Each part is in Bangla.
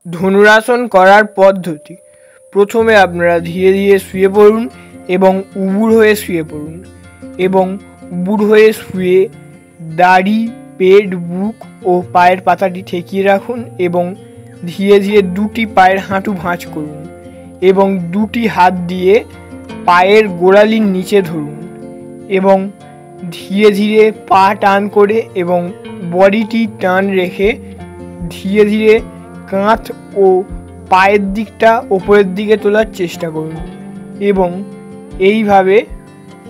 ধনুরাসন করার পদ্ধতি। প্রথমে আপনারা ধীরে ধীরে শুয়ে পড়ুন এবং উবুড় হয়ে শুয়ে পড়ুন এবং উবুড় হয়ে শুয়ে দাড়ি, পেট, বুক ও পায়ের পাতাটি ঠেকিয়ে রাখুন এবং ধীরে ধীরে দুটি পায়ের হাঁটু ভাঁজ করুন এবং দুটি হাত দিয়ে পায়ের গোড়ালির নিচে ধরুন এবং ধীরে ধীরে পা টান করে এবং বডিটি টান রেখে ধীরে ধীরে কাঁধ ও পায়ের দিকটা ওপরের দিকে তোলার চেষ্টা করুন এবং এইভাবে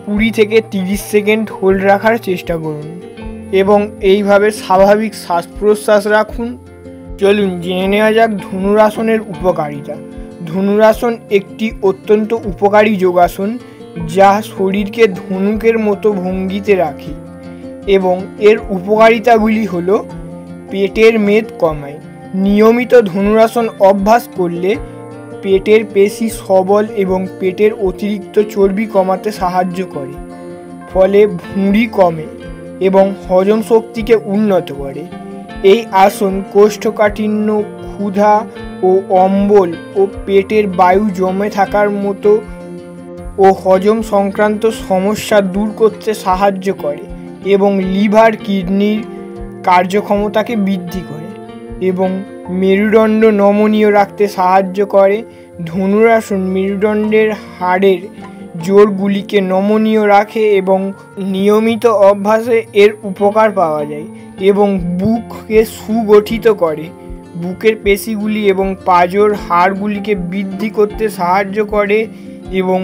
20 থেকে 30 সেকেন্ড হোল্ড রাখার চেষ্টা করুন এবং এইভাবে স্বাভাবিক শ্বাস প্রশ্বাস রাখুন। চলুন জেনে নেওয়া যাক ধনুরাসনের উপকারিতা। ধনুরাসন একটি অত্যন্ত উপকারী যোগাসন যা শরীরকে ধনুকের মতো ভঙ্গিতে রাখে এবং এর উপকারিতাগুলি হলো পেটের মেদ কমায়। নিয়মিত ধনুরাসন অভ্যাস করলে পেটের পেশি সবল এবং পেটের অতিরিক্ত চর্বি কমাতে সাহায্য করে, ফলে ভুঁড়ি কমে এবং হজম শক্তিকে উন্নত করে। এই আসন কোষ্ঠকাঠিন্য, ক্ষুধা ও অম্বল ও পেটের বায়ু জমে থাকার মতো ও হজম সংক্রান্ত সমস্যা দূর করতে সাহায্য করে এবং লিভার, কিডনির কার্যক্ষমতাকে বৃদ্ধি করে এবং মেরুদণ্ড নমনীয় রাখতে সাহায্য করে। ধনুরাসন মেরুদণ্ডের হাড়ের জোড়গুলিকে নমনীয় রাখে এবং নিয়মিত অভ্যাসে এর উপকার পাওয়া যায় এবং বুককে সুগঠিত করে। বুকের পেশিগুলি এবং পাঁজর হাড়গুলিকে বৃদ্ধি করতে সাহায্য করে এবং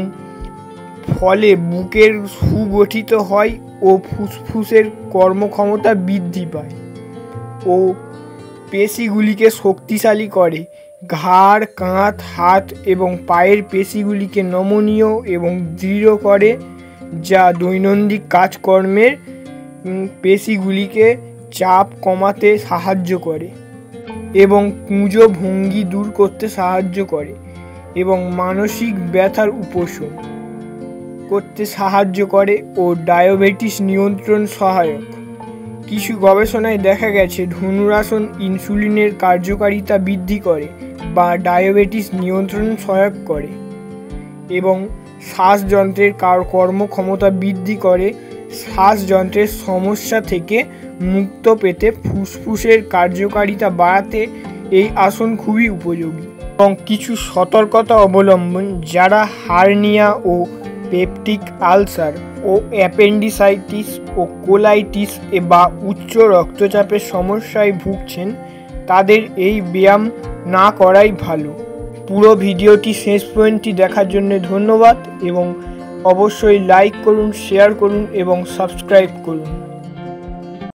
ফলে বুকের সুগঠিত হয় ও ফুসফুসের কর্মক্ষমতা বৃদ্ধি পায় ও পেশিগুলিকে শক্তিশালী করে। ঘাড়, কাঁধ, হাত এবং পায়ের পেশিগুলিকে নমনীয় এবং দৃঢ় করে, যা দৈনন্দিন কাজকর্মের পেশিগুলিকে চাপ কমাতে সাহায্য করে এবং কুঁজো ভঙ্গি দূর করতে সাহায্য করে এবং মানসিক ব্যথার উপশম করতে সাহায্য করে ও ডায়াবেটিস নিয়ন্ত্রণ সহায়ক। কিছু গবেষণায় দেখা গেছে ধনুরাসন ইনসুলিনের কার্যকারিতা বৃদ্ধি করে বা ডায়াবেটিস নিয়ন্ত্রণ সহায়ক করে এবং শ্বাসযন্ত্রের কর্মক্ষমতা বৃদ্ধি করে। শ্বাসযন্ত্রের সমস্যা থেকে মুক্ত পেতে ফুসফুসের কার্যকারিতা বাড়াতে এই আসন খুবই উপযোগী। এবং কিছু সতর্কতা অবলম্বন: যারা হার্নিয়া ও পেপটিক আলসার ও অ্যাপেন্ডিসাইটিস ও কোলাইটিস বা উচ্চ রক্তচাপের সমস্যায় ভুগছেন তাদের এই ব্যায়াম না করাই ভালো। পুরো ভিডিওটি শেষ পর্যন্ত দেখার জন্য ধন্যবাদ এবং অবশ্যই লাইক করুন, শেয়ার করুন এবং সাবস্ক্রাইব করুন।